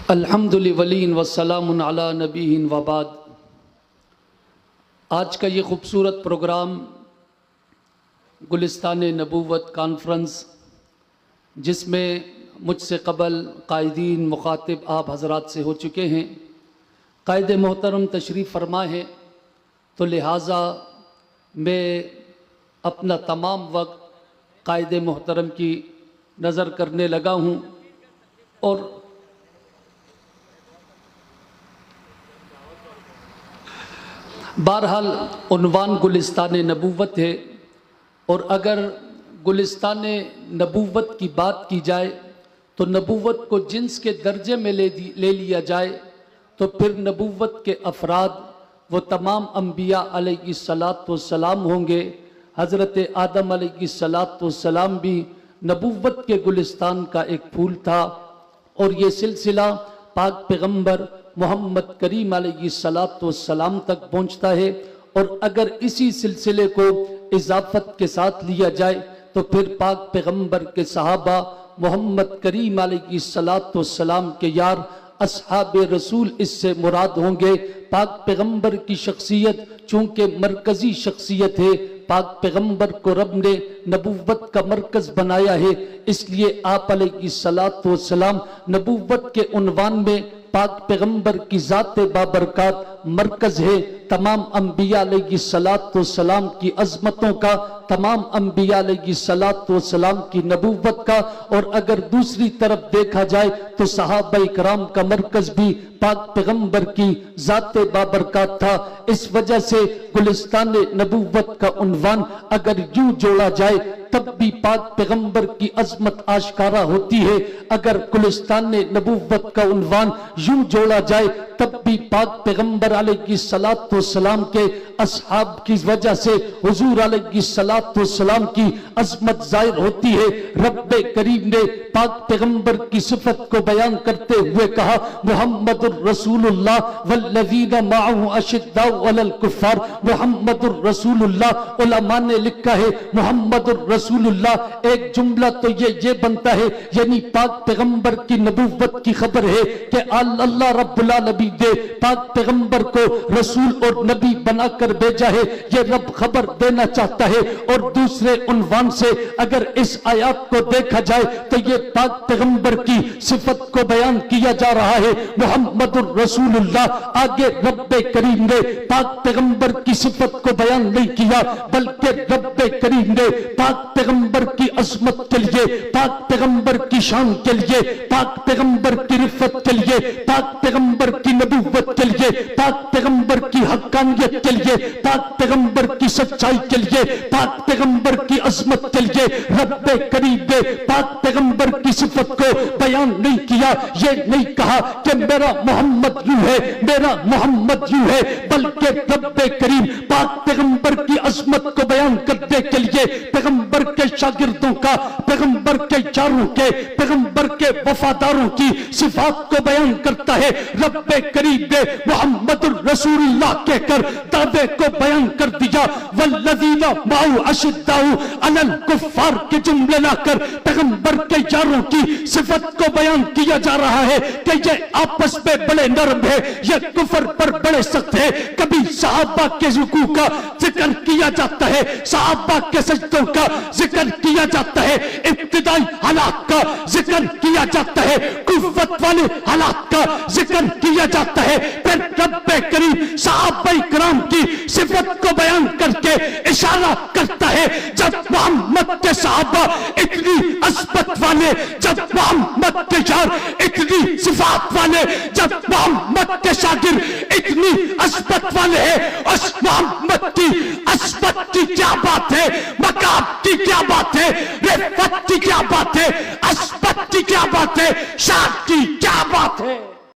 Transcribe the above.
الحمد للہ والسلام علی نبی وبعد۔ آج کا یہ خوبصورت پروگرام گلستان نبوت کانفرنس، جس میں مجھ سے قبل قائدین مخاطب آپ حضرات سے ہو چکے ہیں، قائد محترم تشریف فرما ہے، تو لہٰذا میں اپنا تمام وقت قائد محترم کی نظر کرنے لگا ہوں، اور بہرحال عنوان گلستان نبوت ہے، اور اگر گلستان نبوت کی بات کی جائے تو نبوت کو جنس کے درجے میں لے لیا جائے تو پھر نبوت کے افراد وہ تمام انبیاء علیہ السلام ہوں گے۔ حضرت آدم علیہ السلام بھی نبوت کے گلستان کا ایک پھول تھا، اور یہ سلسلہ پاک پیغمبر محمد کریم علیہ السلام تک پہنچتا ہے، اور اگر اسی سلسلے کو اضافت کے ساتھ لیا جائے تو پھر پاک پیغمبر کے صحابہ محمد کریم علیہ السلام کے یار اصحاب رسول اس سے مراد ہوں گے۔ پاک پیغمبر کی شخصیت چونکہ مرکزی شخصیت ہے، پاک پیغمبر کو رب نے نبوت کا مرکز بنایا ہے، اس لیے آپ علیہ السلام نبوت کے عنوان میں پاک پیغمبر کی ذات بابرکات مرکز ہے۔ تمام انبیاء علیہ السلام کی عظمتوں کا، تمام انبیاء علیہ السلام کی نبوت کا، اور اگر دوسری طرف دیکھا جائے تو صحابہ کرام کا مرکز بھی پاک پیغمبر کی ذات بابرکات تھا۔ اس وجہ سے گلستان نبوت کا عنوان اگر یوں جوڑا جائے تب بھی پاک پیغمبر کی عظمت آشکارا ہوتی ہے، اگر گلستان نبوت کا عنوان یوں جوڑا جائے تب بھی پاک پیغمبر علیہ السلام کے اصحاب کی وجہ سے حضور علیہ السلام کی عظمت ظاہر ہوتی ہے۔ رب کریم نے پاک پیغمبر کی صفت کو بیان کرتے ہوئے کہا، محمد الرسول اللہ والذین معہ اشداء علی الکفار۔ محمد الرسول اللہ، علماء نے لکھا ہے محمد الرسول اللہ، ایک جملہ تو یہ بنتا ہے، یعنی پاک پیغمبر کی نبوت کی خبر ہے کہ اللہ رب العالمین نے پاک پیغمبر کو رسول اور نبی بنا کر بھیجا ہے، یہ رب خبر دینا چاہتا ہے۔ اور دوسرے عنوان سے اگر اس آیات کو دیکھا جائے تو یہ پاک پیغمبر کی صفت کو بیان کیا جا رہا ہے، محمد الرسول اللہ۔ آگے رب کریم نے پاک پیغمبر کی صفت کو بیان نہیں کیا، بلکہ رب کریم نے پاک پیغمبر کی عظمت کے لیے، پاک پیغمبر کی شان کے لیے، پاک پیغمبر کی رفت کے لیے، پاک پیغمبر کی نبوت کے لیے، پاک پیغمبر کی حقانیت کے لیے، پاک پیغمبر کی سچائی کے لیے، پاک پیغمبر کی عظمت کے لیے رب کریم نے پاک پیغمبر کی صفت کو بیان نہیں کیا۔ یہ نہیں کہا کہ میرا محمد یوں ہے، میرا محمد یوں ہے، بلکہ رب کریم پاک پیغمبر کی عظمت کو بیان کرنے کے لیے پیغمبر کے شاگردوں کا، پیغمبر کے یاروں کے، پیغمبر کے وفاداروں کی صفات کو بیان کرتا ہے۔ رب کریم نے محمد الرسول اللہ کہہ کر دعوے کو بیان کر دیا، والذین معہ اشداء علی الکفار کے جملے لا کر پیغمبر کے یاروں کی صفت کو بیان کیا جا رہا ہے کہ یہ آپس میں بڑے نرم ہے، یہ کفر پر بڑے سخت ہے۔ کبھی صحابہ کے رکوع کا ذکر کیا جاتا ہے، صحابہ کے سجدوں کا ذکر کیا جاتا ہے، ابتدائی حالات کا ذکر کیا جاتا ہے، قوت والے حالات کا ذکر کیا جاتا ہے، پھر رب کریم صحابہ کرام کی صفت کو بیان کر کے اشارہ کرتا ہے، جب محمد کے صحابہ اتنی عظمت والے، جب محمد کے یار اتنی صفات والے، جب محمد کے شاگرد اتنی عظمت والے ہیں، اس محمد کی عظمت کی کیا بات ہے، مقام کی کیا بات ہے، رفعت کی کیا بات ہے، عظمت کی کیا بات ہے، شان کی کیا بات ہے۔